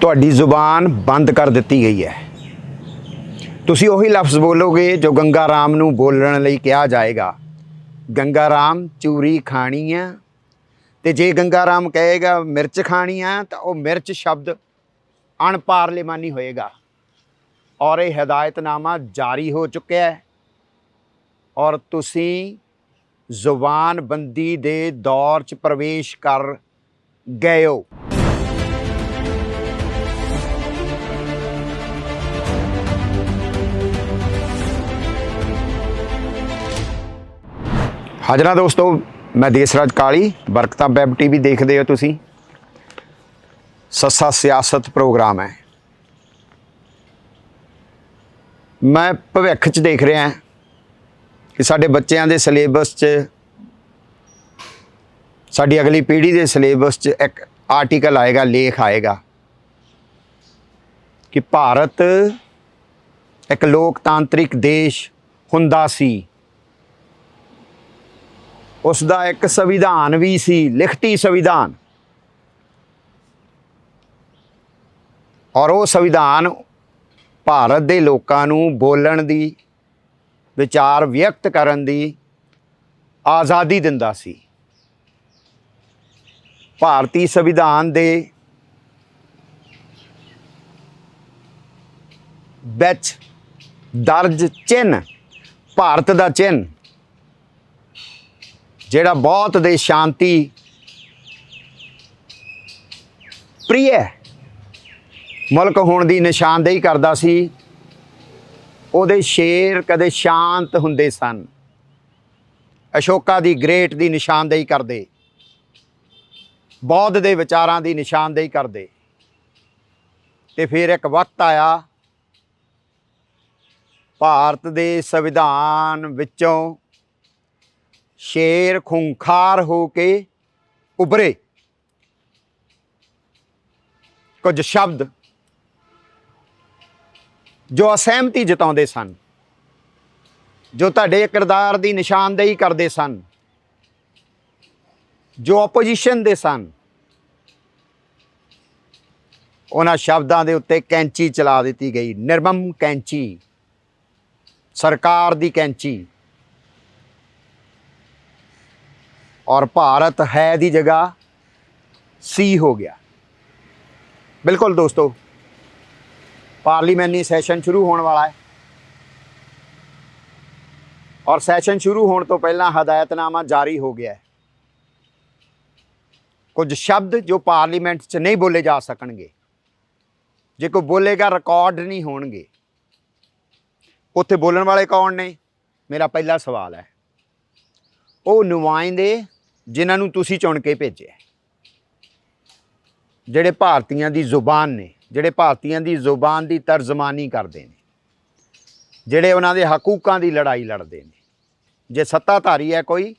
ਤੁਹਾਡੀ ਜ਼ੁਬਾਨ ਬੰਦ ਕਰ ਦਿੱਤੀ ਗਈ ਹੈ। ਤੁਸੀਂ ਉਹੀ ਲਫ਼ਜ਼ ਬੋਲੋਗੇ ਜੋ ਗੰਗਾ ਰਾਮ ਨੂੰ ਬੋਲਣ ਲਈ ਕਿਹਾ ਜਾਏਗਾ। ਗੰਗਾ ਰਾਮ ਚੂਰੀ ਖਾਣੀ ਆ, ਤੇ ਜੇ ਗੰਗਾ ਰਾਮ ਕਹੇਗਾ ਮਿਰਚ ਖਾਣੀ ਆ ਤਾਂ ਉਹ ਮਿਰਚ ਸ਼ਬਦ ਅਣਪਾਰਲੀਮਾਨੀ ਹੋਏਗਾ। ਔਰ ਇਹ ਹਦਾਇਤਨਾਮਾ ਜਾਰੀ ਹੋ ਚੁੱਕਿਆ ਹੈ ਔਰ ਤੁਸੀਂ ਜ਼ੁਬਾਨਬੰਦੀ ਦੇ ਦੌਰ 'ਚ ਪ੍ਰਵੇਸ਼ ਕਰ ਗਏ ਹੋ। ਹਾਜ਼ਰਾਂ ਦੋਸਤੋ, ਮੈਂ ਦੇਸਰਾਜ ਕਾਲੀ, ਬਰਕਤਾਂ ਵੈਬ TV ਦੇਖਦੇ ਹੋ ਤੁਸੀਂ। ਸੱਸਾ ਸਿਆਸਤ ਪ੍ਰੋਗਰਾਮ ਹੈ। ਮੈਂ ਭਵਿੱਖ 'ਚ ਦੇਖ ਰਿਹਾ ਕਿ ਸਾਡੇ ਬੱਚਿਆਂ ਦੇ ਸਿਲੇਬਸ 'ਚ, ਸਾਡੀ ਅਗਲੀ ਪੀੜ੍ਹੀ ਦੇ ਸਿਲੇਬਸ 'ਚ ਇੱਕ ਆਰਟੀਕਲ ਆਏਗਾ, ਲੇਖ ਆਏਗਾ ਕਿ ਭਾਰਤ ਇੱਕ ਲੋਕਤਾਂਤਰਿਕ ਦੇਸ਼ ਹੁੰਦਾ ਸੀ। ਉਸ ਦਾ ਇੱਕ ਸੰਵਿਧਾਨ ਵੀ ਸੀ, ਲਿਖਤੀ ਸੰਵਿਧਾਨ। ਔਰ ਉਹ ਸੰਵਿਧਾਨ ਭਾਰਤ ਦੇ ਲੋਕਾਂ ਨੂੰ ਬੋਲਣ ਦੀ, ਵਿਚਾਰ ਵਿਅਕਤ ਕਰਨ ਦੀ ਆਜ਼ਾਦੀ ਦਿੰਦਾ ਸੀ। ਭਾਰਤੀ ਸੰਵਿਧਾਨ ਦੇ ਵਿੱਚ ਦਰਜ ਚਿੰਨ੍ਹ, ਭਾਰਤ ਦਾ ਚਿੰਨ੍ਹ ਜਿਹੜਾ ਬਹੁਤ ਦੇ ਸ਼ਾਂਤੀ ਪ੍ਰਿਯ ਮੁਲਕ ਹੋਣ ਦੀ ਨਿਸ਼ਾਨਦੇਹੀ ਕਰਦਾ ਸੀ, ਉਹਦੇ ਸ਼ੇਰ ਕਦੇ ਸ਼ਾਂਤ ਹੁੰਦੇ ਸਨ। ਅਸ਼ੋਕਾ ਦੀ ਗ੍ਰੇਟ ਦੀ ਨਿਸ਼ਾਨਦੇਹੀ ਕਰਦੇ, ਬੌਧ ਦੇ ਵਿਚਾਰਾਂ ਦੀ ਨਿਸ਼ਾਨਦੇਹੀ ਕਰਦੇ। ਤੇ ਫਿਰ ਇੱਕ ਵਕਤ ਆਇਆ, ਭਾਰਤ ਦੇ ਸੰਵਿਧਾਨ ਵਿੱਚੋਂ ਸ਼ੇਰ ਖੂੰਖਾਰ ਹੋ ਕੇ ਉਭਰੇ। ਕੁਝ ਸ਼ਬਦ ਜੋ ਅਸਹਿਮਤੀ ਜਤਾਉਂਦੇ ਸਨ, ਜੋ ਤੁਹਾਡੇ ਕਿਰਦਾਰ ਦੀ ਨਿਸ਼ਾਨਦੇਹੀ ਕਰਦੇ ਸਨ, ਜੋ ਆਪੋਜੀਸ਼ਨ ਦੇ ਸਨ, ਉਹਨਾਂ ਸ਼ਬਦਾਂ ਦੇ ਉੱਤੇ ਕੈਂਚੀ ਚਲਾ ਦਿੱਤੀ ਗਈ। ਨਿਰਮਮ ਕੈਂਚੀ, ਸਰਕਾਰ ਦੀ ਕੈਂਚੀ। ਔਰ ਭਾਰਤ ਹੈ ਦੀ ਜਗ੍ਹਾ ਸੀ ਹੋ ਗਿਆ। ਬਿਲਕੁਲ ਦੋਸਤੋ, ਪਾਰਲੀਮੈਂਟਰੀ ਸੈਸ਼ਨ ਸ਼ੁਰੂ ਹੋਣ ਵਾਲਾ ਹੈ ਔਰ ਸੈਸ਼ਨ ਸ਼ੁਰੂ ਹੋਣ ਤੋਂ ਪਹਿਲਾਂ ਹਦਾਇਤਨਾਮਾ ਜਾਰੀ ਹੋ ਗਿਆ ਹੈ। ਕੁਝ ਸ਼ਬਦ ਜੋ ਪਾਰਲੀਮੈਂਟ 'ਚ ਨਹੀਂ ਬੋਲੇ ਜਾ ਸਕਣਗੇ, ਜੇ ਕੋਈ ਬੋਲੇਗਾ ਰਿਕਾਰਡ ਨਹੀਂ ਹੋਣਗੇ। ਉੱਥੇ ਬੋਲਣ ਵਾਲੇ ਕੌਣ ਨੇ? ਮੇਰਾ ਪਹਿਲਾ ਸਵਾਲ ਹੈ। ਉਹ ਨੁਮਾਇੰਦੇ ਜਿਨ੍ਹਾਂ ਨੂੰ ਤੁਸੀਂ ਚੁਣ ਕੇ ਭੇਜਿਆ, ਜਿਹੜੇ ਭਾਰਤੀਆਂ ਦੀ ਜ਼ੁਬਾਨ ਨੇ, ਜਿਹੜੇ ਭਾਰਤੀਆਂ ਦੀ ਜ਼ੁਬਾਨ ਦੀ ਤਰਜਮਾਨੀ ਕਰਦੇ ਨੇ, ਜਿਹੜੇ ਉਹਨਾਂ ਦੇ ਹਕੂਕਾਂ ਦੀ ਲੜਾਈ ਲੜਦੇ ਨੇ। ਜੇ ਸੱਤਾਧਾਰੀ ਹੈ ਕੋਈ,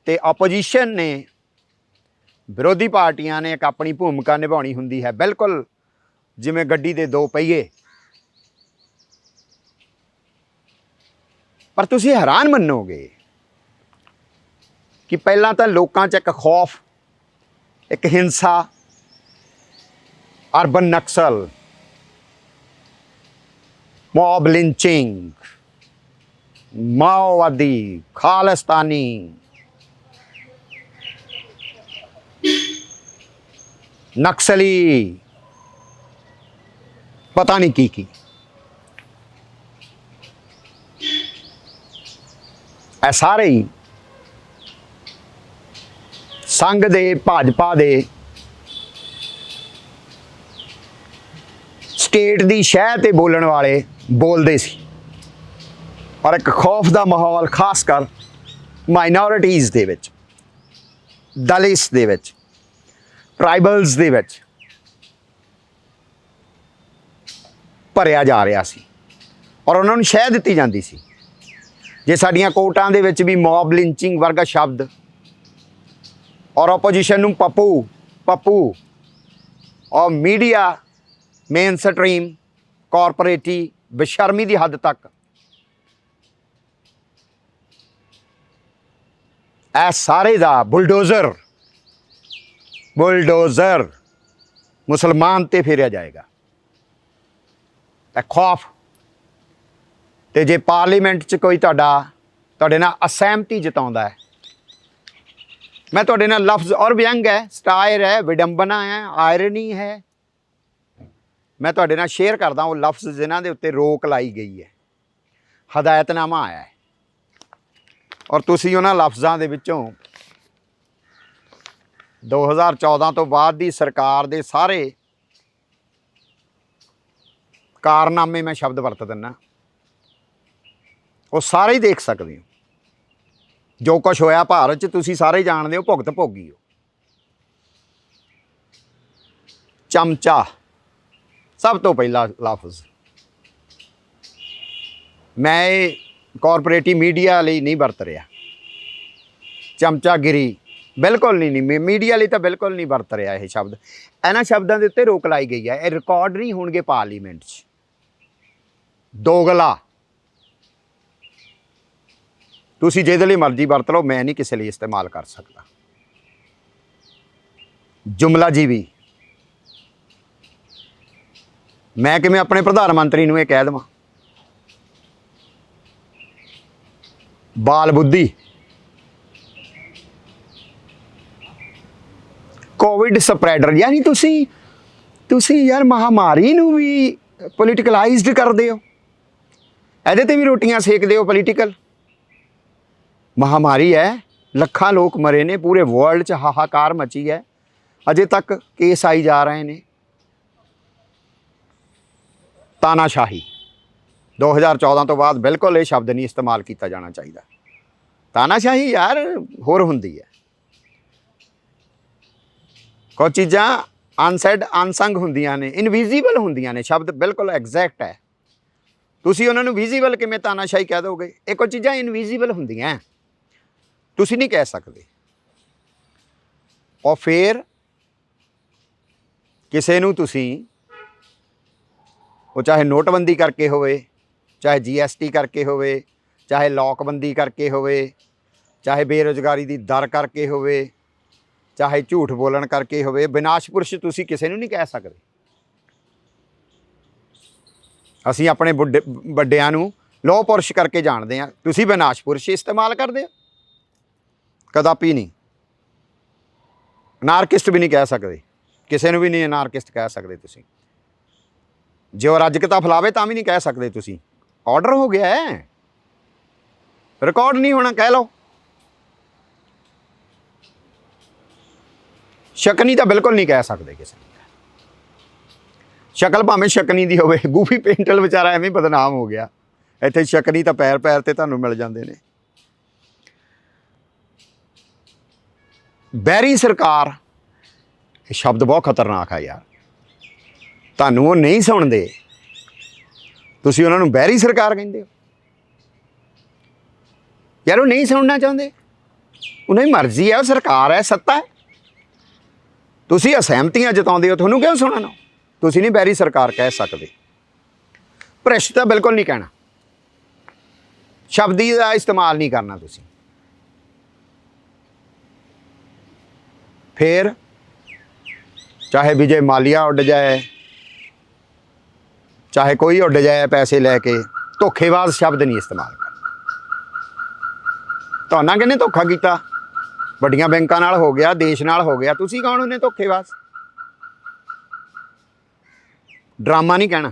ਤੇ ਆਪੋਜੀਸ਼ਨ ਨੇ, ਵਿਰੋਧੀ ਪਾਰਟੀਆਂ ਨੇ ਇੱਕ ਆਪਣੀ ਭੂਮਿਕਾ ਨਿਭਾਉਣੀ ਹੁੰਦੀ ਹੈ, ਬਿਲਕੁਲ ਜਿਵੇਂ ਗੱਡੀ ਦੇ ਦੋ ਪਹੀਏ। ਪਰ ਤੁਸੀਂ ਹੈਰਾਨ ਮੰਨੋਗੇ ਕਿ ਪਹਿਲਾਂ ਤਾਂ ਲੋਕਾਂ 'ਚ ਇੱਕ ਖੌਫ, ਇੱਕ ਹਿੰਸਾ, ਅਰਬਨ ਨਕਸਲ, ਮੌਬ ਲਿੰਚਿੰਗ, ਮਾਓਵਾਦੀ, ਖਾਲਿਸਤਾਨੀ, ਨਕਸਲੀ, ਪਤਾ ਨਹੀਂ ਕੀ ਇਹ ਸਾਰੇ ਹੀ ਸੰਘ ਦੇ, ਭਾਜਪਾ ਦੇ, ਸਟੇਟ ਦੀ ਸ਼ਹਿ ਤੇ ਬੋਲਣ ਵਾਲੇ ਬੋਲਦੇ ਸੀ। ਔਰ ਇੱਕ ਖੌਫ ਦਾ ਮਾਹੌਲ ਖਾਸ ਕਰ ਮਾਈਨੋਰਿਟੀਜ਼ ਦੇ ਵਿੱਚ, ਦਲਿਤਸ ਦੇ ਵਿੱਚ, ਟਰਾਈਬਲਸ ਦੇ ਵਿੱਚ ਭਰਿਆ ਜਾ ਰਿਹਾ ਸੀ ਔਰ ਉਹਨਾਂ ਨੂੰ ਸ਼ਹਿ ਦਿੱਤੀ ਜਾਂਦੀ ਸੀ। ਜੇ ਸਾਡੀਆਂ ਕੋਰਟਾਂ ਦੇ ਵਿੱਚ ਵੀ ਮੌਬ ਲਿੰਚਿੰਗ ਵਰਗਾ ਸ਼ਬਦ ਔਰ ਆਪੋਜੀਸ਼ਨ ਨੂੰ ਪੱਪੂ ਔਰ ਮੀਡੀਆ ਮੇਨ ਸਟਰੀਮ ਕਾਰਪੋਰੇਟੀ ਬੇਸ਼ਰਮੀ ਦੀ ਹੱਦ ਤੱਕ ਇਹ ਸਾਰੇ ਦਾ ਬੁਲਡੋਜ਼ਰ ਮੁਸਲਮਾਨ ਤੇ ਫੇਰਿਆ ਜਾਏਗਾ। ਇਹ ਖੌਫ। ਤੇ ਜੇ ਪਾਰਲੀਮੈਂਟ 'ਚ ਕੋਈ ਤੁਹਾਡੇ ਨਾਲ ਅਸਹਿਮਤੀ ਜਤਾਉਂਦਾ ਹੈ, ਮੈਂ ਤੁਹਾਡੇ ਨਾਲ ਲਫ਼ਜ਼ ਔਰ ਵਿਅੰਗ ਹੈ, ਸਟਾਇਰ ਹੈ, ਵਿਡੰਬਨਾ ਹੈ, ਆਇਰਨੀ ਹੈ, ਮੈਂ ਤੁਹਾਡੇ ਨਾਲ ਸ਼ੇਅਰ ਕਰਦਾ ਉਹ ਲਫ਼ਜ਼ ਜਿਨ੍ਹਾਂ ਦੇ ਉੱਤੇ ਰੋਕ ਲਾਈ ਗਈ ਹੈ, ਹਦਾਇਤਨਾਮਾ ਆਇਆ ਹੈ, ਔਰ ਤੁਸੀਂ ਉਹਨਾਂ ਲਫ਼ਜ਼ਾਂ ਦੇ ਵਿੱਚੋਂ 2014 ਤੋਂ ਬਾਅਦ ਦੀ ਸਰਕਾਰ ਦੇ ਸਾਰੇ ਕਾਰਨਾਮੇ ਮੈਂ ਸ਼ਬਦ ਵਰਤ ਦਿੰਦਾ, ਉਹ ਸਾਰੇ ਹੀ ਦੇਖ ਸਕਦੇ ਹੋ। ਜੋ ਕੁਛ ਹੋਇਆ ਭਾਰਤ 'ਚ ਤੁਸੀਂ ਸਾਰੇ ਜਾਣਦੇ ਹੋ, ਭੁਗਤ ਭੋਗੀ ਹੋ। ਚਮਚਾ ਸਭ ਤੋਂ ਪਹਿਲਾ ਲਫ਼ਜ਼। ਮੈਂ ਇਹ ਕਾਰਪੋਰੇਟਿਵ ਮੀਡੀਆ ਲਈ ਨਹੀਂ ਵਰਤ ਰਿਹਾ। ਚਮਚਾਗਿਰੀ ਬਿਲਕੁਲ ਨਹੀਂ ਮੀਡੀਆ ਲਈ ਤਾਂ ਬਿਲਕੁਲ ਨਹੀਂ ਵਰਤ ਰਿਹਾ ਇਹ ਸ਼ਬਦ। ਇਹਨਾਂ ਸ਼ਬਦਾਂ ਦੇ ਉੱਤੇ ਰੋਕ ਲਾਈ ਗਈ ਹੈ। ਇਹ ਰਿਕਾਰਡ ਨਹੀਂ ਹੋਣਗੇ ਪਾਰਲੀਮੈਂਟ 'ਚ। ਦੋਗਲਾ ਤੁਸੀਂ ਜਿਹਦੇ ਲਈ ਮਰਜ਼ੀ ਵਰਤ ਲਓ, ਮੈਂ ਨਹੀਂ ਕਿਸੇ ਲਈ ਇਸਤੇਮਾਲ ਕਰ ਸਕਦਾ। ਜੁਮਲਾ ਜੀਵੀ, ਮੈਂ ਕਿਵੇਂ ਆਪਣੇ ਪ੍ਰਧਾਨ ਮੰਤਰੀ ਨੂੰ ਇਹ ਕਹਿ ਦੇਵਾਂ। ਬਾਲ ਬੁੱਧੀ, ਕੋਵਿਡ ਸਪਰੈਡਰ, ਯਾਨੀ ਤੁਸੀਂ ਯਾਰ ਮਹਾਮਾਰੀ ਨੂੰ ਵੀ ਪੋਲੀਟੀਕਲਾਈਜ਼ਡ ਕਰਦੇ ਹੋ। ਇਹਦੇ ਤੇ ਵੀ ਰੋਟੀਆਂ ਸੇਕਦੇ ਹੋ ਪੋਲੀਟੀਕਲ। ਮਹਾਮਾਰੀ ਹੈ, ਲੱਖਾਂ ਲੋਕ ਮਰੇ ਨੇ, ਪੂਰੇ ਵਰਲਡ 'ਚ ਹਾਹਾਕਾਰ ਮਚੀ ਹੈ, ਅਜੇ ਤੱਕ ਕੇਸ ਆਈ ਜਾ ਰਹੇ ਨੇ। ਤਾਨਾਸ਼ਾਹੀ 2014 ਤੋਂ ਬਾਅਦ ਬਿਲਕੁਲ ਇਹ ਸ਼ਬਦ ਨਹੀਂ ਇਸਤੇਮਾਲ ਕੀਤਾ ਜਾਣਾ ਚਾਹੀਦਾ। ਤਾਨਾਸ਼ਾਹੀ ਯਾਰ ਹੋਰ ਹੁੰਦੀ ਹੈ। ਕੁਝ ਚੀਜ਼ਾਂ ਅਨਸੈਡ ਅਨਸੰਗ ਹੁੰਦੀਆਂ ਨੇ, ਇਨਵਿਜ਼ੀਬਲ ਹੁੰਦੀਆਂ ਨੇ। ਸ਼ਬਦ ਬਿਲਕੁਲ ਐਗਜ਼ੈਕਟ ਹੈ। ਤੁਸੀਂ ਉਹਨਾਂ ਨੂੰ ਵਿਜ਼ੀਬਲ ਕਿਵੇਂ ਤਾਨਾਸ਼ਾਹੀ ਕਹਿ ਦੋਗੇ? ਇਹ ਕੁਝ ਚੀਜ਼ਾਂ ਇਨਵਿਜ਼ੀਬਲ ਹੁੰਦੀਆਂ, ਤੁਸੀਂ ਨਹੀਂ ਕਹਿ ਸਕਦੇ। ਔਰ ਫਿਰ ਕਿਸੇ ਨੂੰ ਤੁਸੀਂ, ਉਹ ਚਾਹੇ ਨੋਟਬੰਦੀ ਕਰਕੇ ਹੋਵੇ, ਚਾਹੇ GST ਕਰਕੇ ਹੋਵੇ, ਚਾਹੇ ਲੋਕਬੰਦੀ ਕਰਕੇ ਹੋਵੇ, ਚਾਹੇ ਬੇਰੁਜ਼ਗਾਰੀ ਦੀ ਦਰ ਕਰਕੇ ਹੋਵੇ, ਚਾਹੇ ਝੂਠ ਬੋਲਣ ਕਰਕੇ ਹੋਵੇ, ਵਿਨਾਸ਼ ਪੁਰਸ਼ ਤੁਸੀਂ ਕਿਸੇ ਨੂੰ ਨਹੀਂ ਕਹਿ ਸਕਦੇ। ਅਸੀਂ ਆਪਣੇ ਵੱਡਿਆਂ ਨੂੰ ਲੋਹ ਪੁਰਸ਼ ਕਰਕੇ ਜਾਣਦੇ ਹਾਂ, ਤੁਸੀਂ ਵਿਨਾਸ਼ ਪੁਰਸ਼ ਇਸਤੇਮਾਲ ਕਰਦੇ ਹੋ। ਕਦਾਪੀ ਨਹੀਂ। ਅਨਾਰਕਿਸਟ ਵੀ ਨਹੀਂ ਕਹਿ ਸਕਦੇ, ਕਿਸੇ ਨੂੰ ਵੀ ਨਹੀਂ ਅਨਾਰਕਿਸਟ ਕਹਿ ਸਕਦੇ ਤੁਸੀਂ। ਜੇ ਉਹ ਅਰਾਜਕਤਾ ਫੈਲਾਵੇ ਤਾਂ ਵੀ ਨਹੀਂ ਕਹਿ ਸਕਦੇ ਤੁਸੀਂ। ਆਰਡਰ ਹੋ ਗਿਆ ਹੈ, ਰਿਕਾਰਡ ਨਹੀਂ ਹੋਣਾ, ਕਹਿ ਲਓ। ਸ਼ਕਨੀ ਤਾਂ ਬਿਲਕੁਲ ਨਹੀਂ ਕਹਿ ਸਕਦੇ ਕਿਸੇ ਨੂੰ। ਸ਼ਕਲ ਭਾਵੇਂ ਸ਼ਕਨੀ ਦੀ ਹੋਵੇ, ਗੂਫੀ ਪੇਂਟਲ ਵਿਚਾਰਾ ਐਵੇਂ ਬਦਨਾਮ ਹੋ ਗਿਆ। ਇੱਥੇ ਸ਼ਕਨੀ ਤਾਂ ਪੈਰ ਪੈਰ ਤੇ ਤੁਹਾਨੂੰ ਮਿਲ ਜਾਂਦੇ ਨੇ। ਬਹਿਰੀ ਸਰਕਾਰ, ਇਹ ਸ਼ਬਦ ਬਹੁਤ ਖਤਰਨਾਕ ਆ ਯਾਰ। ਤੁਹਾਨੂੰ ਉਹ ਨਹੀਂ ਸੁਣਦੇ, ਤੁਸੀਂ ਉਹਨਾਂ ਨੂੰ ਬਹਿਰੀ ਸਰਕਾਰ ਕਹਿੰਦੇ ਹੋ। ਯਾਰ ਉਹ ਨਹੀਂ ਸੁਣਨਾ ਚਾਹੁੰਦੇ, ਉਹਨਾਂ ਦੀ ਮਰਜ਼ੀ ਹੈ, ਉਹ ਸਰਕਾਰ ਹੈ, ਸੱਤਾ ਹੈ। ਤੁਸੀਂ ਅਸਹਿਮਤੀਆਂ ਜਤਾਉਂਦੇ ਹੋ, ਤੁਹਾਨੂੰ ਕਿਉਂ ਸੁਣਨਾ? ਤੁਸੀਂ ਨਹੀਂ ਬਹਿਰੀ ਸਰਕਾਰ ਕਹਿ ਸਕਦੇ। ਭ੍ਰਿਸ਼ਟ ਤਾਂ ਬਿਲਕੁਲ ਨਹੀਂ ਕਹਿਣਾ, ਸ਼ਬਦੀ ਦਾ ਇਸਤੇਮਾਲ ਨਹੀਂ ਕਰਨਾ ਤੁਸੀਂ। ਫਿਰ ਚਾਹੇ ਵਿਜੇ ਮਾਲਿਆ ਉੱਡ ਜਾਏ, ਚਾਹੇ ਕੋਈ ਉੱਡ ਜਾਏ ਪੈਸੇ ਲੈ ਕੇ, ਧੋਖੇਬਾਜ਼ ਸ਼ਬਦ ਨਹੀਂ ਇਸਤੇਮਾਲ ਕਰਨਾ। ਤੁਹਾਨੂੰ ਕਿਹਨੇ ਧੋਖਾ ਕੀਤਾ? ਵੱਡੀਆਂ ਬੈਂਕਾਂ ਨਾਲ ਹੋ ਗਿਆ, ਦੇਸ਼ ਨਾਲ ਹੋ ਗਿਆ, ਤੁਸੀਂ ਕੌਣ ਉਹਨੇ ਧੋਖੇਬਾਜ਼? ਡਰਾਮਾ ਨਹੀਂ ਕਹਿਣਾ।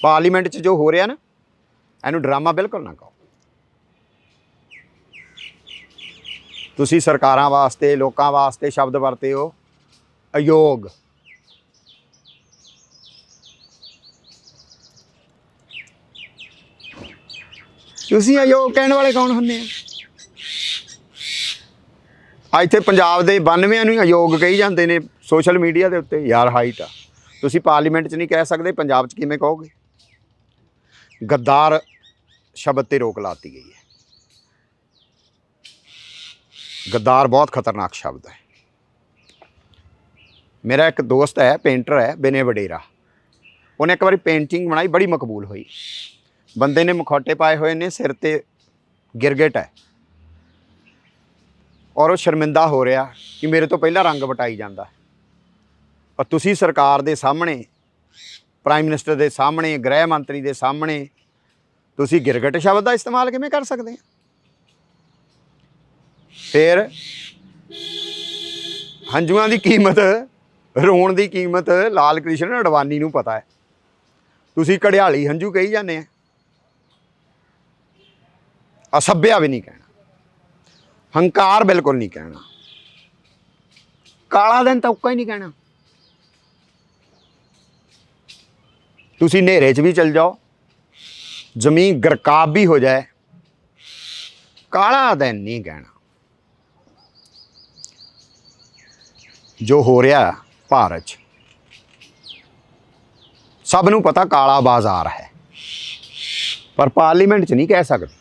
ਪਾਰਲੀਮੈਂਟ 'ਚ ਜੋ ਹੋ ਰਿਹਾ ਨਾ, ਇਹਨੂੰ ਡਰਾਮਾ ਬਿਲਕੁਲ ਨਾ ਕਹੋ। ਤੁਸੀਂ ਸਰਕਾਰਾਂ ਵਾਸਤੇ, ਲੋਕਾਂ ਵਾਸਤੇ ਸ਼ਬਦ ਵਰਤੇ ਹੋ ਅਯੋਗ। ਤੁਸੀਂ ਅਯੋਗ ਕਹਿਣ ਵਾਲੇ ਕੌਣ ਹੁੰਦੇ ਆ? ਇੱਥੇ ਪੰਜਾਬ ਦੇ 92 ਨੂੰ ਅਯੋਗ ਕਹੀ ਜਾਂਦੇ ਨੇ ਸੋਸ਼ਲ ਮੀਡੀਆ ਦੇ ਉੱਤੇ। ਯਾਰ ਹਾਈਟ ਆ, ਤੁਸੀਂ ਪਾਰਲੀਮੈਂਟ 'ਚ ਨਹੀਂ ਕਹਿ ਸਕਦੇ, ਪੰਜਾਬ 'ਚ ਕਿਵੇਂ ਕਹੋਗੇ? ਗੱਦਾਰ ਸ਼ਬਦ 'ਤੇ ਰੋਕ ਲਾਤੀ ਗਈ ਹੈ। ਗੱਦਾਰ ਬਹੁਤ ਖਤਰਨਾਕ ਸ਼ਬਦ ਹੈ। ਮੇਰਾ ਇੱਕ ਦੋਸਤ ਹੈ, ਪੇਂਟਰ ਹੈ, ਬਿਨੇ ਵਡੇਰਾ। ਉਹਨੇ ਇੱਕ ਵਾਰੀ ਪੇਂਟਿੰਗ ਬਣਾਈ, ਬੜੀ ਮਕਬੂਲ ਹੋਈ। ਬੰਦੇ ਨੇ ਮਖੌਟੇ ਪਾਏ ਹੋਏ ਨੇ, ਸਿਰ 'ਤੇ ਗਿਰਗਿਟ ਹੈ, ਔਰ ਉਹ ਸ਼ਰਮਿੰਦਾ ਹੋ ਰਿਹਾ ਕਿ ਮੇਰੇ ਤੋਂ ਪਹਿਲਾਂ ਰੰਗ ਵਟਾਈ ਜਾਂਦਾ। ਔਰ ਤੁਸੀਂ ਸਰਕਾਰ ਦੇ ਸਾਹਮਣੇ, ਪ੍ਰਾਈਮ ਮਿਨਿਸਟਰ ਦੇ ਸਾਹਮਣੇ, ਗ੍ਰਹਿ ਮੰਤਰੀ ਦੇ ਸਾਹਮਣੇ ਤੁਸੀਂ ਗਿਰਗਟ ਸ਼ਬਦ ਦਾ ਇਸਤੇਮਾਲ ਕਿਵੇਂ ਕਰ ਸਕਦੇ ਆ? ਫਿਰ ਹੰਝੂਆਂ ਦੀ ਕੀਮਤ, ਰੋਣ ਦੀ ਕੀਮਤ ਲਾਲ ਕ੍ਰਿਸ਼ਨ ਅਡਵਾਨੀ ਨੂੰ ਪਤਾ ਹੈ। ਤੁਸੀਂ ਘੜਿਆਲੀ ਹੰਝੂ ਕਹੀ ਜਾਂਦੇ ਆ। ਅਸੱਭਿਆ ਵੀ ਨਹੀਂ ਕਹਿਣਾ, ਹੰਕਾਰ ਬਿਲਕੁਲ ਨਹੀਂ ਕਹਿਣਾ, ਕਾਲਾ ਦਿਨ ਤਾਂ ਉੱਕਾ ਹੀ ਨਹੀਂ ਕਹਿਣਾ। ਤੁਸੀਂ ਹਨੇਰੇ 'ਚ ਵੀ ਚਲ ਜਾਓ, ਜ਼ਮੀਨ ਗਰਕਾਬ ਵੀ ਹੋ ਜਾਏ, ਕਾਲਾ ਦਿਨ ਨਹੀਂ ਕਹਿਣਾ। ਜੋ ਹੋ ਰਿਹਾ ਭਾਰਤ 'ਚ ਸਭ ਨੂੰ ਪਤਾ ਕਾਲਾ ਬਾਜ਼ਾਰ ਹੈ, ਪਰ ਪਾਰਲੀਮੈਂਟ 'ਚ ਨਹੀਂ ਕਹਿ ਸਕਦੇ।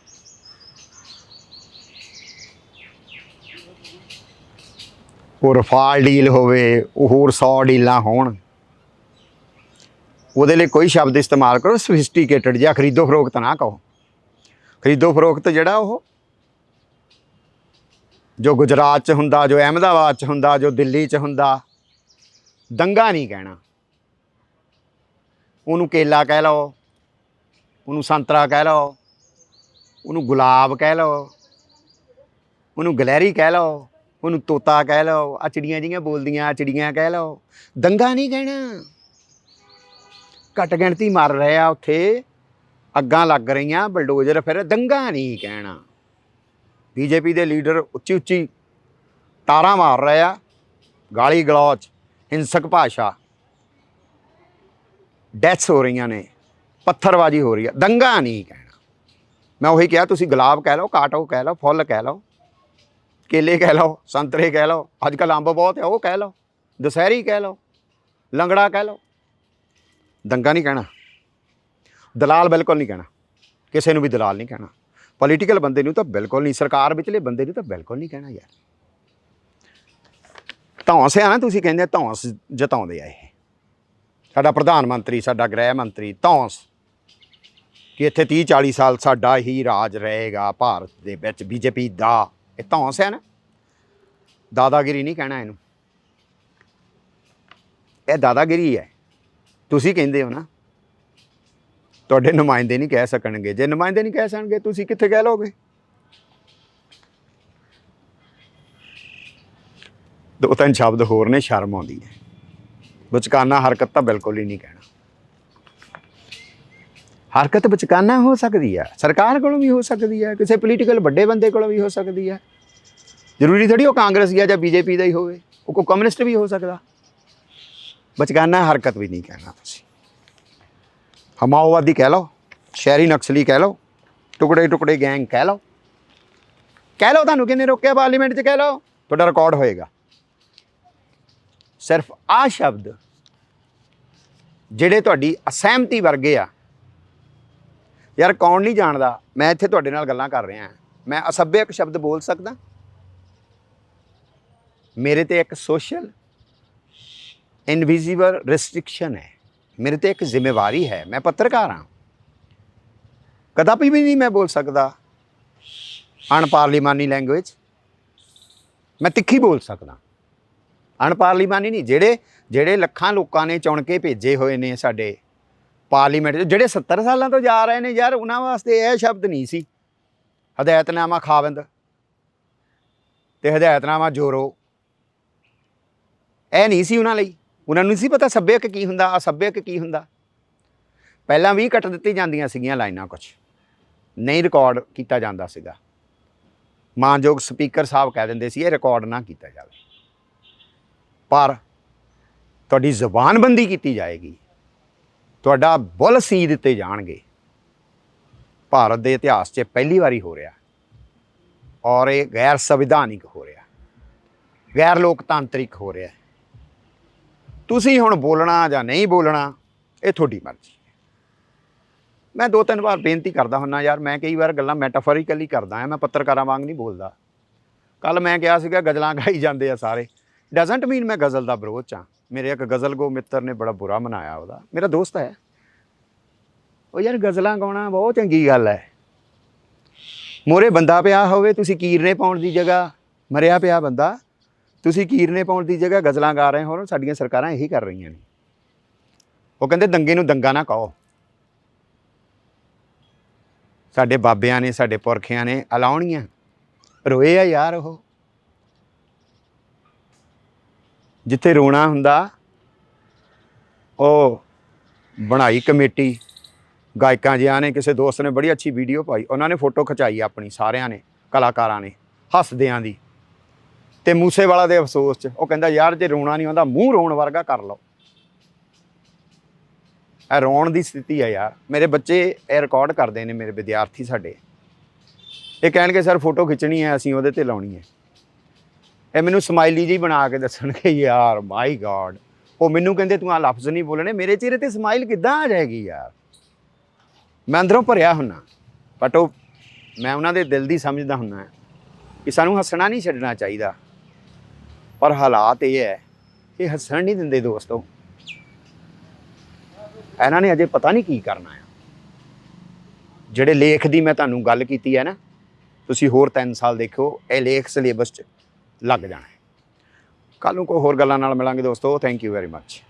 ਉਹ ਰਫਾਲ ਡੀਲ ਹੋਵੇ, ਉਹ ਹੋਰ 100 ਡੀਲਾਂ ਹੋਣ, ਉਹਦੇ ਲਈ ਕੋਈ ਸ਼ਬਦ ਇਸਤੇਮਾਲ ਕਰੋ ਸਫਿਸਟੀਕੇਟਡ ਜਿਹਾ। ਖਰੀਦੋ ਫਰੋਖਤ ਨਾ ਕਹੋ। ਖਰੀਦੋ ਫਰੋਖਤ ਜਿਹੜਾ ਉਹ ਜੋ ਗੁਜਰਾਤ 'ਚ ਹੁੰਦਾ, ਜੋ ਅਹਿਮਦਾਬਾਦ 'ਚ ਹੁੰਦਾ, ਜੋ ਦਿੱਲੀ 'ਚ ਹੁੰਦਾ, ਦੰਗਾ ਨਹੀਂ ਕਹਿਣਾ। ਉਹਨੂੰ ਕੇਲਾ ਕਹਿ ਲਓ, ਉਹਨੂੰ ਸੰਤਰਾ ਕਹਿ ਲਓ, ਉਹਨੂੰ ਗੁਲਾਬ ਕਹਿ ਲਓ, ਉਹਨੂੰ ਗਲਹਿਰੀ ਕਹਿ ਲਓ, ਉਹਨੂੰ ਤੋਤਾ ਕਹਿ ਲਓ, ਆ ਚਿੜੀਆਂ ਜਿਹੀਆਂ ਬੋਲਦੀਆਂ ਚਿੜੀਆਂ ਕਹਿ ਲਓ, ਦੰਗਾ ਨਹੀਂ ਕਹਿਣਾ। ਘੱਟ ਗਿਣਤੀ ਮਰ ਰਹੇ ਆ ਉੱਥੇ, ਅੱਗਾਂ ਲੱਗ ਰਹੀਆਂ, ਬਲਡੋਜ਼ਰ ਫਿਰ, ਦੰਗਾ ਨਹੀਂ ਕਹਿਣਾ। ਬੀਜੇਪੀ ਦੇ ਲੀਡਰ ਉੱਚੀ ਉੱਚੀ ਤਾਰਾਂ ਮਾਰ ਰਹੇ ਆ, ਗਾਲੀ ਗਲੌਚ, ਹਿੰਸਕ ਭਾਸ਼ਾ, ਡੈਥਸ ਹੋ ਰਹੀਆਂ ਨੇ, ਪੱਥਰਬਾਜੀ ਹੋ ਰਹੀ ਆ, ਦੰਗਾ ਨਹੀਂ ਕਹਿਣਾ। ਮੈਂ ਉਹੀ ਕਿਹਾ, ਤੁਸੀਂ ਗੁਲਾਬ ਕਹਿ ਲਓ, ਕਾਟੋ ਕਹਿ ਲਓ, ਫੁੱਲ ਕਹਿ ਲਓ, ਕੇਲੇ ਕਹਿ ਲਓ, ਸੰਤਰੇ ਕਹਿ ਲਓ, ਅੱਜ ਕੱਲ੍ਹ ਅੰਬ ਬਹੁਤ ਹੈ ਉਹ ਕਹਿ ਲਓ, ਦੁਸਹਿਰੀ ਕਹਿ ਲਓ, ਲੰਗੜਾ ਕਹਿ ਲਓ, ਦੰਗਾ ਨਹੀਂ ਕਹਿਣਾ। ਦਲਾਲ ਬਿਲਕੁਲ ਨਹੀਂ ਕਹਿਣਾ, ਕਿਸੇ ਨੂੰ ਵੀ ਦਲਾਲ ਨਹੀਂ ਕਹਿਣਾ। ਪੋਲੀਟੀਕਲ ਬੰਦੇ ਨੂੰ ਤਾਂ ਬਿਲਕੁਲ ਨਹੀਂ, ਸਰਕਾਰ ਵਿਚਲੇ ਬੰਦੇ ਨੂੰ ਤਾਂ ਬਿਲਕੁਲ ਨਹੀਂ ਕਹਿਣਾ ਯਾਰ। ਧੌਂਸ ਆ ਨਾ, ਤੁਸੀਂ ਕਹਿੰਦੇ ਧੌਂਸ ਜਤਾਉਂਦੇ ਆ ਇਹ। ਸਾਡਾ ਪ੍ਰਧਾਨ ਮੰਤਰੀ, ਸਾਡਾ ਗ੍ਰਹਿ ਮੰਤਰੀ ਧੌਂਸ ਕਿ ਇੱਥੇ 30-40 ਸਾਲ ਸਾਡਾ ਹੀ ਰਾਜ ਰਹੇਗਾ ਭਾਰਤ ਦੇ ਵਿੱਚ, ਬੀਜੇਪੀ ਦਾ। ਇਹ ਧੌਂਸ ਹੈ ਨਾ, ਦਾਦਾਗਿਰੀ ਨਹੀਂ ਕਹਿਣਾ ਇਹਨੂੰ, ਇਹ ਦਾਦਾਗਿਰੀ ਹੈ। ਤੁਸੀਂ ਕਹਿੰਦੇ ਹੋ ਨਾ, ਤੁਹਾਡੇ ਨੁਮਾਇੰਦੇ ਨਹੀਂ ਕਹਿ ਸਕਣਗੇ। ਜੇ ਨੁਮਾਇੰਦੇ ਨਹੀਂ ਕਹਿ ਸਕਣਗੇ, ਤੁਸੀਂ ਕਿੱਥੇ ਕਹਿ ਲਓਗੇ? ਦੋ ਤਿੰਨ ਸ਼ਬਦ ਹੋਰ ਨੇ, ਸ਼ਰਮ ਆਉਂਦੀ ਹੈ। ਬਚਕਾਨਾ ਹਰਕਤ ਤਾਂ ਬਿਲਕੁਲ ਹੀ ਨਹੀਂ ਕਹਿਣਾ। ਹਰਕਤ ਬਚਕਾਨਾ ਹੋ ਸਕਦੀ ਹੈ, ਸਰਕਾਰ ਕੋਲੋਂ ਵੀ ਹੋ ਸਕਦੀ ਹੈ, ਕਿਸੇ ਪੋਲੀਟੀਕਲ ਵੱਡੇ ਬੰਦੇ ਕੋਲੋਂ ਵੀ ਹੋ ਸਕਦੀ ਹੈ। ਜ਼ਰੂਰੀ ਥੋੜ੍ਹੀ ਉਹ ਕਾਂਗਰਸ ਜਾਂ ਬੀਜੇਪੀ ਦਾ ਹੀ ਹੋਵੇ, ਉਹ ਕੋਈ ਕਮਿਊਨਿਸਟ ਵੀ ਹੋ ਸਕਦਾ। ਬਚਕਾਨਾ ਹਰਕਤ ਵੀ ਨਹੀਂ ਕਹਿਣਾ ਤੁਸੀਂ। ਮਾਓਵਾਦੀ ਕਹਿ ਲਓ, ਸ਼ਹਿਰੀ ਨਕਸਲੀ ਕਹਿ ਲਓ, ਟੁਕੜੇ ਟੁਕੜੇ ਗੈਂਗ ਕਹਿ ਲਓ, ਕਹਿ ਲਓ। ਤੁਹਾਨੂੰ ਕਿਹਨੇ ਰੋਕਿਆ ਪਾਰਲੀਮੈਂਟ 'ਚ? ਕਹਿ ਲਓ, ਤੁਹਾਡਾ ਰਿਕਾਰਡ ਹੋਏਗਾ। ਸਿਰਫ ਆਹ ਸ਼ਬਦ ਜਿਹੜੇ ਤੁਹਾਡੀ ਅਸਹਿਮਤੀ ਵਰਗੇ ਆ ਯਾਰ, ਕੌਣ ਨਹੀਂ ਜਾਣਦਾ? ਮੈਂ ਇੱਥੇ ਤੁਹਾਡੇ ਨਾਲ ਗੱਲਾਂ ਕਰ ਰਿਹਾ, ਮੈਂ ਅਸੱਭਿਅਕ ਸ਼ਬਦ ਬੋਲ ਸਕਦਾ? ਮੇਰੇ ਤੇ ਇੱਕ ਸੋਸ਼ਲ ਇਨਵਿਜ਼ੀਬਲ ਰਿਸਟ੍ਰਿਕਸ਼ਨ ਹੈ, ਮੇਰੇ ਤੇ ਇੱਕ ਜ਼ਿੰਮੇਵਾਰੀ ਹੈ। ਮੈਂ ਪੱਤਰਕਾਰ ਹਾਂ, ਕਦਾਪੀ ਵੀ ਨਹੀਂ ਮੈਂ ਬੋਲ ਸਕਦਾ ਅਣਪਾਰਲੀਮਾਨੀ ਲੈਂਗੁਏਜ। ਮੈਂ ਤਿੱਖੀ ਬੋਲ ਸਕਦਾ, ਅਣਪਾਰਲੀਮਾਨੀ ਨਹੀਂ। ਜਿਹੜੇ ਲੱਖਾਂ ਲੋਕਾਂ ਨੇ ਚੁਣ ਕੇ ਭੇਜੇ ਹੋਏ ਨੇ ਸਾਡੇ ਪਾਰਲੀਮੈਂਟ 'ਚ, ਜਿਹੜੇ 70 ਸਾਲਾਂ ਤੋਂ ਜਾ ਰਹੇ ਨੇ ਯਾਰ, ਉਹਨਾਂ ਵਾਸਤੇ ਇਹ ਸ਼ਬਦ ਨਹੀਂ ਸੀ। ਹਦਾਇਤਨਾਮਾ ਖਾਵੰਦ ਤੇ ਹਦਾਇਤਨਾਮਾ ਜੋਰੋ, ਇਹ ਨਹੀਂ ਸੀ ਉਹਨਾਂ ਲਈ। ਉਹਨਾਂ ਨੂੰ ਨਹੀਂ ਸੀ ਪਤਾ ਸੱਭਿਅਕ ਕੀ ਹੁੰਦਾ, ਅਸੱਭਿਅਕ ਕੀ ਹੁੰਦਾ। ਪਹਿਲਾਂ ਵੀ ਕੱਟ ਦਿੱਤੀ ਜਾਂਦੀਆਂ ਸੀਗੀਆਂ ਲਾਈਨਾਂ, ਕੁਛ ਨਹੀਂ ਰਿਕਾਰਡ ਕੀਤਾ ਜਾਂਦਾ ਸੀਗਾ। ਮਾਨਯੋਗ ਸਪੀਕਰ ਸਾਹਿਬ ਕਹਿ ਦਿੰਦੇ ਸੀ ਇਹ ਰਿਕਾਰਡ ਨਾ ਕੀਤਾ ਜਾਵੇ, ਪਰ ਤੁਹਾਡੀ ਜ਼ੁਬਾਨਬੰਦੀ ਕੀਤੀ ਜਾਏਗੀ, ਤੁਹਾਡਾ ਬੁੱਲ ਸੀ ਦਿੱਤੇ ਜਾਣਗੇ। ਭਾਰਤ ਦੇ ਇਤਿਹਾਸ 'ਚ ਪਹਿਲੀ ਵਾਰੀ ਹੋ ਰਿਹਾ, ਔਰ ਇਹ ਗੈਰ ਸੰਵਿਧਾਨਿਕ ਹੋ ਰਿਹਾ, ਗੈਰ ਲੋਕਤਾਂਤਰਿਕ ਹੋ ਰਿਹਾ। ਤੁਸੀਂ ਹੁਣ ਬੋਲਣਾ ਜਾਂ ਨਹੀਂ ਬੋਲਣਾ ਇਹ ਤੁਹਾਡੀ ਮਰਜ਼ੀ ਹੈ। ਮੈਂ 2-3 ਵਾਰ ਬੇਨਤੀ ਕਰਦਾ ਹੁੰਦਾ ਯਾਰ, ਮੈਂ ਕਈ ਵਾਰ ਗੱਲਾਂ ਮੈਟਾਫੋਰੀਕਲੀ ਕਰਦਾ ਹਾਂ, ਮੈਂ ਪੱਤਰਕਾਰਾਂ ਵਾਂਗ ਨਹੀਂ ਬੋਲਦਾ। ਕੱਲ੍ਹ ਮੈਂ ਕਿਹਾ ਸੀਗਾ ਗਜ਼ਲਾਂ ਗਾਈ ਜਾਂਦੇ ਆ ਸਾਰੇ, ਡਜ਼ਨਟ ਮੀਨ ਮੈਂ ਗਜ਼ਲ ਦਾ ਵਿਰੋਧ 'ਚ ਹਾਂ। ਮੇਰੇ ਇੱਕ ਗਜ਼ਲ ਗੋ ਮਿੱਤਰ ਨੇ ਬੜਾ ਬੁਰਾ ਮਨਾਇਆ, ਉਹਦਾ ਮੇਰਾ ਦੋਸਤ ਹੈ ਉਹ। ਯਾਰ ਗਜ਼ਲਾਂ ਗਾਉਣਾ ਬਹੁਤ ਚੰਗੀ ਗੱਲ ਹੈ। ਮੋਰੇ ਬੰਦਾ ਪਿਆ ਹੋਵੇ, ਤੁਸੀਂ ਕੀਰਨੇ ਪਾਉਣ ਦੀ ਜਗ੍ਹਾ ਮਰਿਆ ਪਿਆ ਬੰਦਾ ਤੁਸੀਂ ਕੀਰਨੇ ਪਾਉਣ ਦੀ ਜਗ੍ਹਾ ਗਜ਼ਲਾਂ ਗਾ ਰਹੇ ਹੋ, ਸਾਡੀਆਂ ਸਰਕਾਰਾਂ ਇਹੀ ਕਰ ਰਹੀਆਂ ਨੇ। ਉਹ ਕਹਿੰਦੇ ਦੰਗੇ ਨੂੰ ਦੰਗਾ ਨਾ ਕਹੋ। ਸਾਡੇ ਬਾਬਿਆਂ ਨੇ, ਸਾਡੇ ਪੁਰਖਿਆਂ ਨੇ ਅਲਾਉਣੀਆਂ ਰੋਏ ਆ ਯਾਰ। ਉਹ ਜਿੱਥੇ ਰੋਣਾ ਹੁੰਦਾ ਉਹ ਬਣਾਈ ਕਮੇਟੀ ਗਾਇਕਾਂ ਜਿਹਾਂ ਨੇ। ਕਿਸੇ ਦੋਸਤ ਨੇ ਬੜੀ ਅੱਛੀ ਵੀਡੀਓ ਪਾਈ, ਉਹਨਾਂ ਨੇ ਫੋਟੋ ਖਿਚਾਈ ਆਪਣੀ ਸਾਰਿਆਂ ਨੇ, ਕਲਾਕਾਰਾਂ ਨੇ ਹੱਸਦਿਆਂ ਦੀ, ਤੇ ਮੂਸੇਵਾਲਾ ਦੇ ਅਫਸੋਸ 'ਚ ਉਹ ਕਹਿੰਦਾ ਯਾਰ ਜੇ ਰੋਣਾ ਨਹੀਂ ਆਉਂਦਾ ਮੂੰਹ ਰੋਣ ਵਰਗਾ ਕਰ ਲਓ। ਇਹ ਰੋਣ ਦੀ ਸਥਿਤੀ ਹੈ ਯਾਰ। ਮੇਰੇ ਬੱਚੇ ਇਹ ਰਿਕਾਰਡ ਕਰਦੇ ਨੇ, ਮੇਰੇ ਵਿਦਿਆਰਥੀ ਸਾਡੇ, ਇਹ ਕਹਿਣਗੇ ਸਰ ਫੋਟੋ ਖਿੱਚਣੀ ਹੈ ਅਸੀਂ ਉਹਦੇ 'ਤੇ ਲਾਉਣੀ ਹੈ। ਇਹ ਮੈਨੂੰ ਸਮਾਈਲੀ ਜਿਹੀ ਬਣਾ ਕੇ ਦੱਸਣਗੇ ਯਾਰ, ਮਾਈ ਗॉड। ਉਹ ਮੈਨੂੰ ਕਹਿੰਦੇ ਤੂੰ ਆਹ ਲਫ਼ਜ਼ ਨਹੀਂ ਬੋਲਣੇ, ਮੇਰੇ ਚਿਹਰੇ 'ਤੇ ਸਮਾਈਲ ਕਿੱਦਾਂ ਆ ਜਾਏਗੀ ਯਾਰ। ਮੈਂ ਅੰਦਰੋਂ ਭਰਿਆ ਹੁੰਨਾ, ਬਟ ਉਹ ਮੈਂ ਉਹਨਾਂ ਦੇ ਦਿਲ ਦੀ ਸਮਝਦਾ ਹੁੰਨਾ ਕਿ ਸਾਨੂੰ ਹੱਸਣਾ ਨਹੀਂ ਛੱਡਣਾ ਚਾਹੀਦਾ। ਪਰ ਹਾਲਾਤ ਇਹ ਹੈ ਕਿ ਹੱਸਣ ਨਹੀਂ ਦਿੰਦੇ ਦੋਸਤੋ। ਇਹਨਾਂ ਨੇ ਅਜੇ ਪਤਾ ਨਹੀਂ ਕੀ ਕਰਨਾ ਆ। ਜਿਹੜੇ ਲੇਖ ਦੀ ਮੈਂ ਤੁਹਾਨੂੰ ਗੱਲ ਕੀਤੀ ਹੈ ਨਾ, ਤੁਸੀਂ ਹੋਰ 3 ਸਾਲ ਦੇਖੋ, ਇਹ ਲੇਖ ਸਿਲੇਬਸ 'ਚ ਲੱਗ ਜਾਣਾ ਹੈ। ਕੱਲ੍ਹ ਨੂੰ ਕੋਈ ਹੋਰ ਗੱਲਾਂ ਨਾਲ ਮਿਲਾਂਗੇ ਦੋਸਤੋ। Thank you very much.